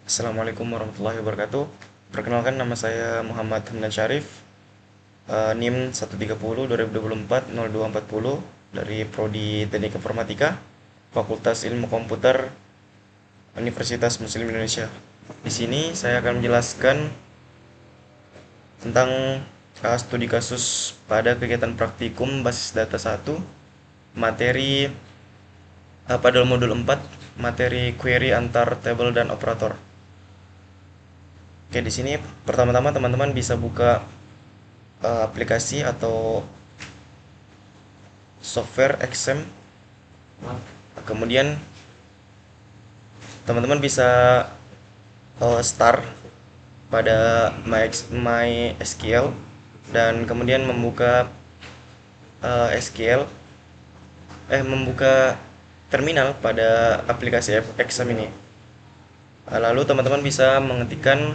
Assalamualaikum warahmatullahi wabarakatuh. Perkenalkan, nama saya Muhammad Hamdan Syarif, NIM 130 2024 0240 dari Prodi Teknik Informatika, Fakultas Ilmu Komputer, Universitas Muslim Indonesia. Di sini saya akan menjelaskan tentang studi kasus pada kegiatan praktikum basis data 1, materi pada modul 4, materi query antar table dan operator. Oke, di sini pertama-tama teman-teman bisa buka aplikasi atau software XM. Kemudian teman-teman bisa start pada MySQL dan kemudian membuka SQL membuka terminal pada aplikasi XM ini. Lalu teman-teman bisa mengetikkan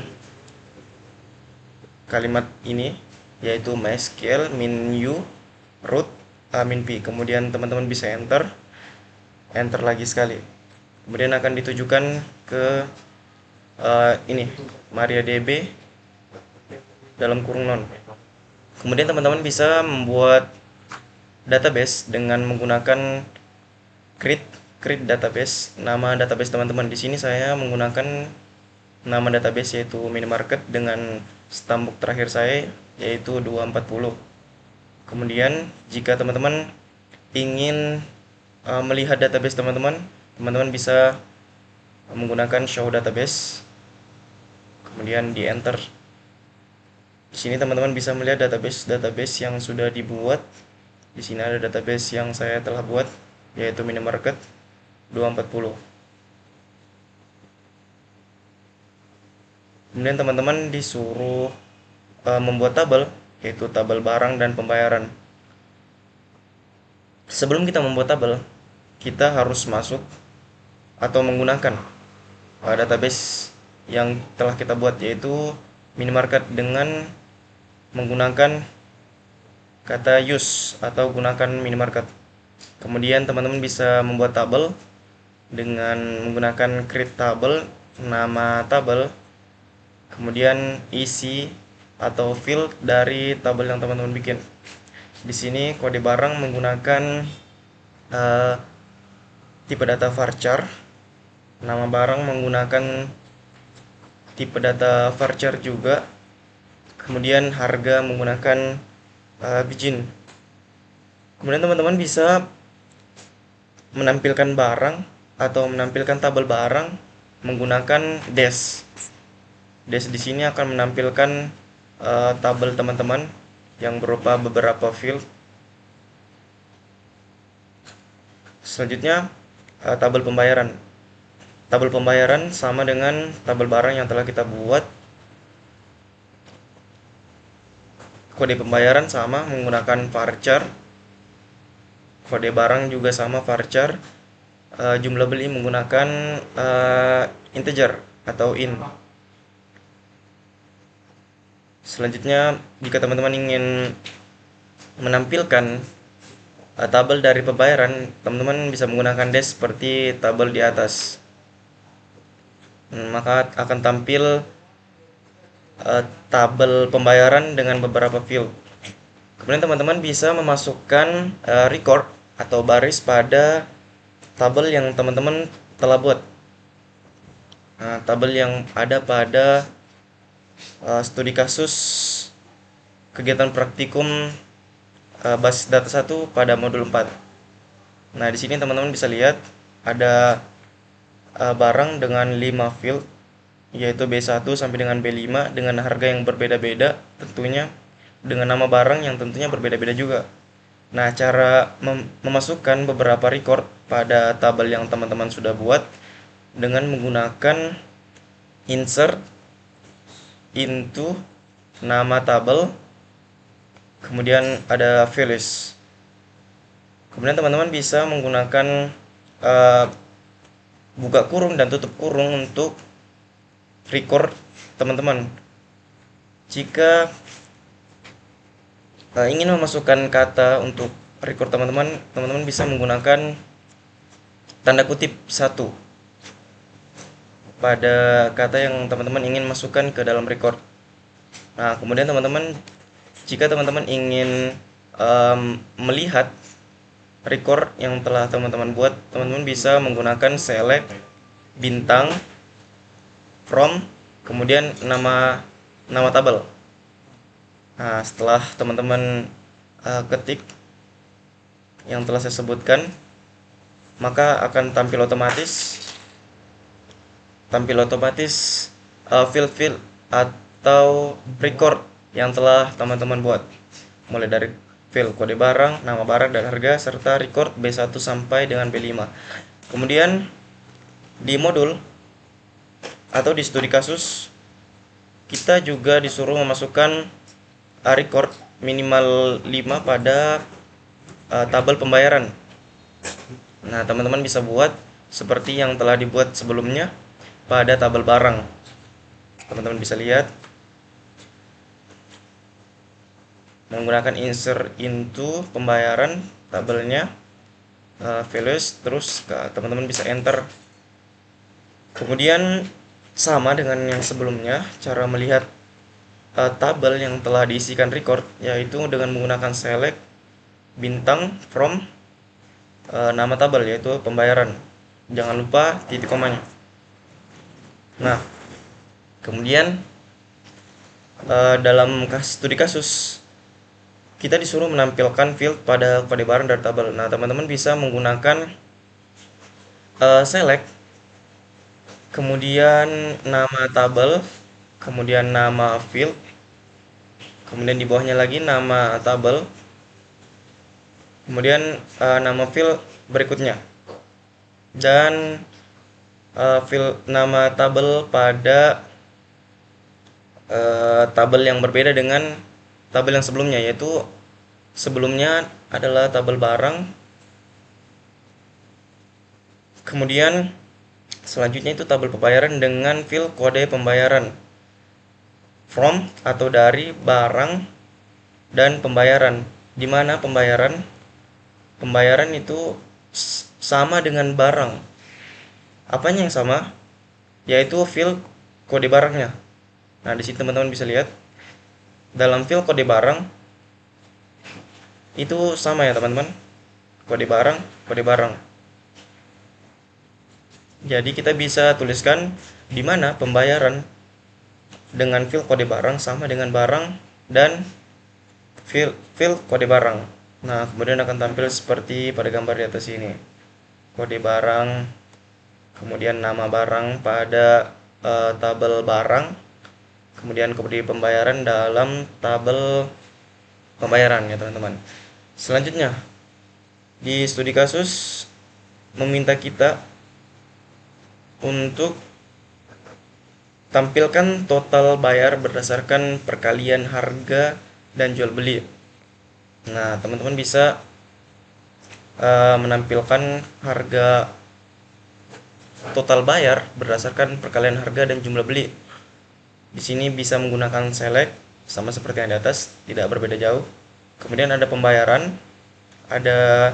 kalimat ini, yaitu MySQL -u root -p. Kemudian teman-teman bisa enter lagi sekali. Kemudian akan ditujukan ke ini MariaDB dalam kurung non. Kemudian teman-teman bisa membuat database dengan menggunakan create database. Nama database teman-teman di sini saya menggunakan nama database yaitu minimarket dengan stambuk terakhir saya yaitu 240. Kemudian jika teman-teman ingin melihat database teman-teman bisa menggunakan show database, kemudian di enter. Di sini teman-teman bisa melihat database yang sudah dibuat. Di sini ada database yang saya telah buat yaitu minimarket 240. Kemudian teman-teman disuruh membuat tabel, yaitu tabel barang dan pembayaran. Sebelum kita membuat tabel, kita harus masuk atau menggunakan database yang telah kita buat, yaitu minimarket dengan menggunakan kata use atau gunakan minimarket. Kemudian teman-teman bisa membuat tabel dengan menggunakan create tabel, nama tabel, kemudian isi atau field dari tabel yang teman-teman bikin. Di sini kode barang menggunakan tipe data varchar, nama barang menggunakan tipe data varchar juga, kemudian harga menggunakan Bijin. Kemudian teman-teman bisa menampilkan barang atau menampilkan tabel barang menggunakan dash. Dash di sini akan menampilkan tabel teman-teman yang berupa beberapa field. Selanjutnya tabel pembayaran. Tabel pembayaran sama dengan tabel barang yang telah kita buat. Kode pembayaran sama menggunakan varchar. Kode barang juga sama varchar. Jumlah beli menggunakan integer atau int. Selanjutnya, jika teman-teman ingin menampilkan tabel dari pembayaran, teman-teman bisa menggunakan dash seperti tabel di atas. Maka akan tampil tabel pembayaran dengan beberapa field. Kemudian teman-teman bisa memasukkan record atau baris pada tabel yang teman-teman telah buat. Tabel yang ada pada studi kasus kegiatan praktikum basis data 1 pada modul 4. Nah, di sini teman-teman bisa lihat ada barang dengan 5 field, yaitu B1 sampai dengan B5 dengan harga yang berbeda-beda tentunya, dengan nama barang yang tentunya berbeda-beda juga. Nah, cara memasukkan beberapa record pada tabel yang teman-teman sudah buat dengan menggunakan insert into nama tabel, kemudian ada values. Kemudian teman-teman bisa menggunakan buka kurung dan tutup kurung untuk record teman-teman. Jika ingin memasukkan kata untuk record teman-teman bisa menggunakan tanda kutip 1. pada kata yang teman-teman ingin masukkan ke dalam record. Nah, kemudian jika teman-teman ingin melihat record yang telah teman-teman buat, teman-teman bisa menggunakan select bintang from kemudian nama tabel. Nah, setelah teman-teman ketik yang telah saya sebutkan, maka akan tampil otomatis field atau record yang telah teman-teman buat, mulai dari field kode barang, nama barang dan harga, serta record B1 sampai dengan B5. Kemudian di modul atau di studi kasus, kita juga disuruh memasukkan record minimal 5 pada tabel pembayaran. Nah, teman-teman bisa buat seperti yang telah dibuat sebelumnya pada tabel barang. Teman-teman bisa lihat menggunakan insert into pembayaran tabelnya, values, terus teman-teman bisa enter. Kemudian sama dengan yang sebelumnya, cara melihat tabel yang telah diisikan record yaitu dengan menggunakan select bintang from nama tabel, yaitu pembayaran. Jangan lupa titik komanya. Nah, kemudian dalam studi kasus kita disuruh menampilkan field pada kode barang dari tabel. Nah, teman-teman bisa menggunakan select, kemudian nama tabel, kemudian nama field, kemudian di bawahnya lagi nama tabel, kemudian nama field berikutnya, dan field nama tabel pada tabel yang berbeda dengan tabel yang sebelumnya, yaitu sebelumnya adalah tabel barang, kemudian selanjutnya itu tabel pembayaran dengan field kode pembayaran from atau dari barang dan pembayaran, di mana pembayaran itu sama dengan barang. Apanya yang sama? Yaitu field kode barangnya. Nah, di sini teman-teman bisa lihat dalam field kode barang itu sama ya teman-teman, kode barang. Jadi kita bisa tuliskan di mana pembayaran dengan field kode barang sama dengan barang dan field kode barang. Nah, kemudian akan tampil seperti pada gambar di atas ini. Kode barang, kemudian nama barang pada tabel barang, kemudian kode pembayaran dalam tabel pembayaran ya teman-teman. Selanjutnya, di studi kasus meminta kita untuk tampilkan total bayar berdasarkan perkalian harga dan jual beli. Nah, teman-teman bisa menampilkan harga total bayar berdasarkan perkalian harga dan jumlah beli. Di sini bisa menggunakan select, sama seperti yang di atas, tidak berbeda jauh. Kemudian ada pembayaran, ada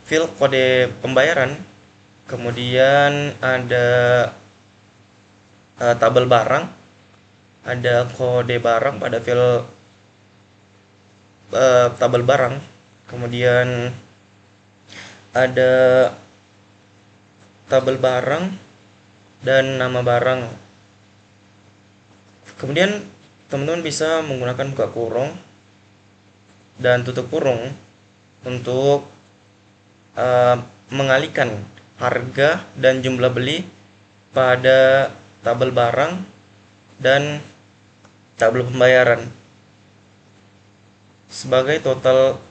field kode pembayaran, kemudian ada tabel barang, ada kode barang pada field tabel barang, kemudian ada tabel barang dan nama barang. Kemudian teman-teman bisa menggunakan buka kurung dan tutup kurung untuk mengalihkan harga dan jumlah beli pada tabel barang dan tabel pembayaran sebagai total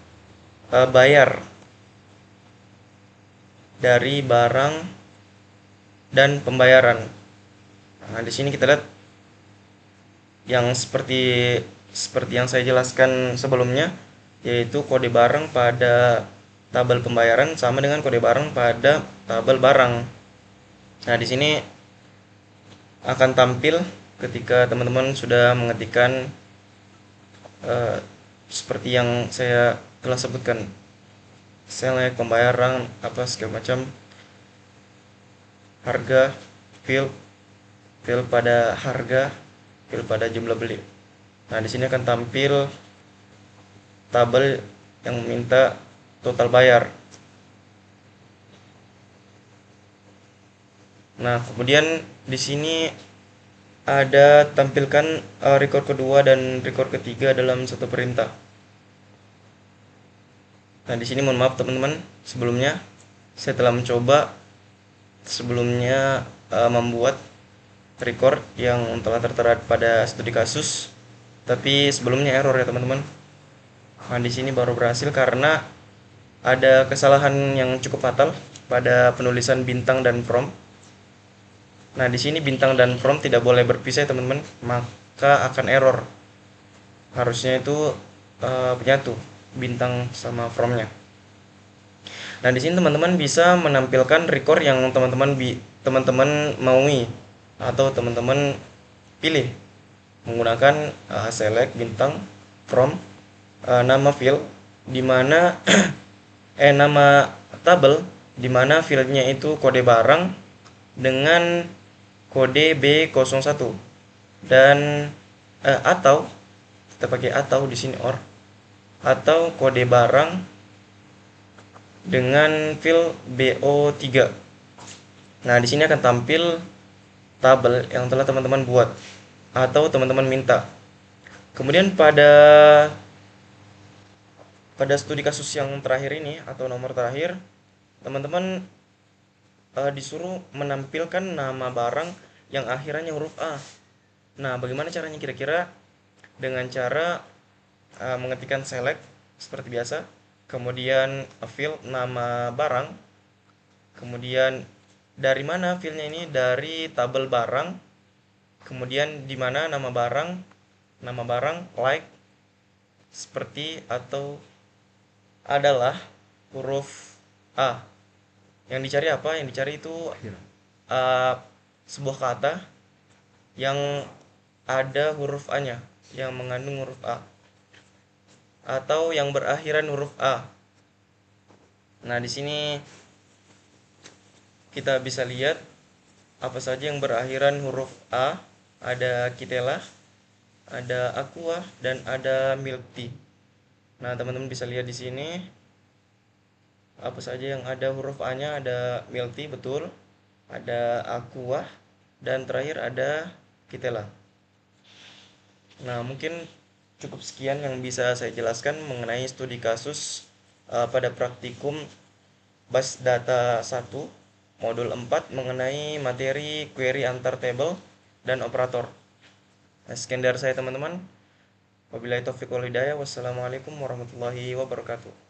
bayar dari barang dan pembayaran. Nah, di sini kita lihat yang seperti yang saya jelaskan sebelumnya, yaitu kode barang pada tabel pembayaran sama dengan kode barang pada tabel barang. Nah, di sini akan tampil ketika teman-teman sudah mengetikkan seperti yang saya telah sebutkan, select pembayaran apa segala macam, harga, field, field pada harga, field pada jumlah beli. Nah, di sini akan tampil tabel yang meminta total bayar. Nah, kemudian di sini ada tampilkan record kedua dan record ketiga dalam satu perintah. Nah, di sini mohon maaf teman-teman, sebelumnya saya telah mencoba sebelumnya membuat record yang telah tertera pada studi kasus, tapi sebelumnya error ya teman-teman. Nah, di sini baru berhasil karena ada kesalahan yang cukup fatal pada penulisan bintang dan from. Nah, di sini bintang dan from tidak boleh berpisah teman-teman, maka akan error. Harusnya itu menyatu bintang sama from-nya. Nah, di sini teman-teman bisa menampilkan record yang teman-teman maui atau teman-teman pilih menggunakan select bintang from nama field di mana nama tabel di mana fieldnya itu kode barang dengan kode B01 dan atau kita pakai atau di sini or atau kode barang dengan field BO3. Nah, di sini akan tampil tabel yang telah teman-teman buat atau teman-teman minta. Kemudian pada studi kasus yang terakhir ini atau nomor terakhir, teman-teman disuruh menampilkan nama barang yang akhirannya huruf A. Nah, bagaimana caranya kira-kira? Dengan cara mengetikkan select seperti biasa, kemudian field nama barang, kemudian dari mana fieldnya ini, dari tabel barang, kemudian di mana nama barang like seperti atau adalah huruf A. Yang dicari apa? Yang dicari itu sebuah kata yang ada huruf A-nya, yang mengandung huruf A atau yang berakhiran huruf A. Nah, di sini kita bisa lihat apa saja yang berakhiran huruf A. Ada Kitela, ada Aqua, dan ada Milk Tea. Nah, teman-teman bisa lihat di sini apa saja yang ada huruf A-nya. Ada Milk Tea, betul. Ada Aqua, dan terakhir ada Kitela. Nah, mungkin cukup sekian yang bisa saya jelaskan mengenai studi kasus pada praktikum BAS Data 1 modul 4 mengenai materi query antar table dan operator. Nah, sekian dari saya teman-teman. Wabillahi taufiq wal hidayah. Wassalamualaikum warahmatullahi wabarakatuh.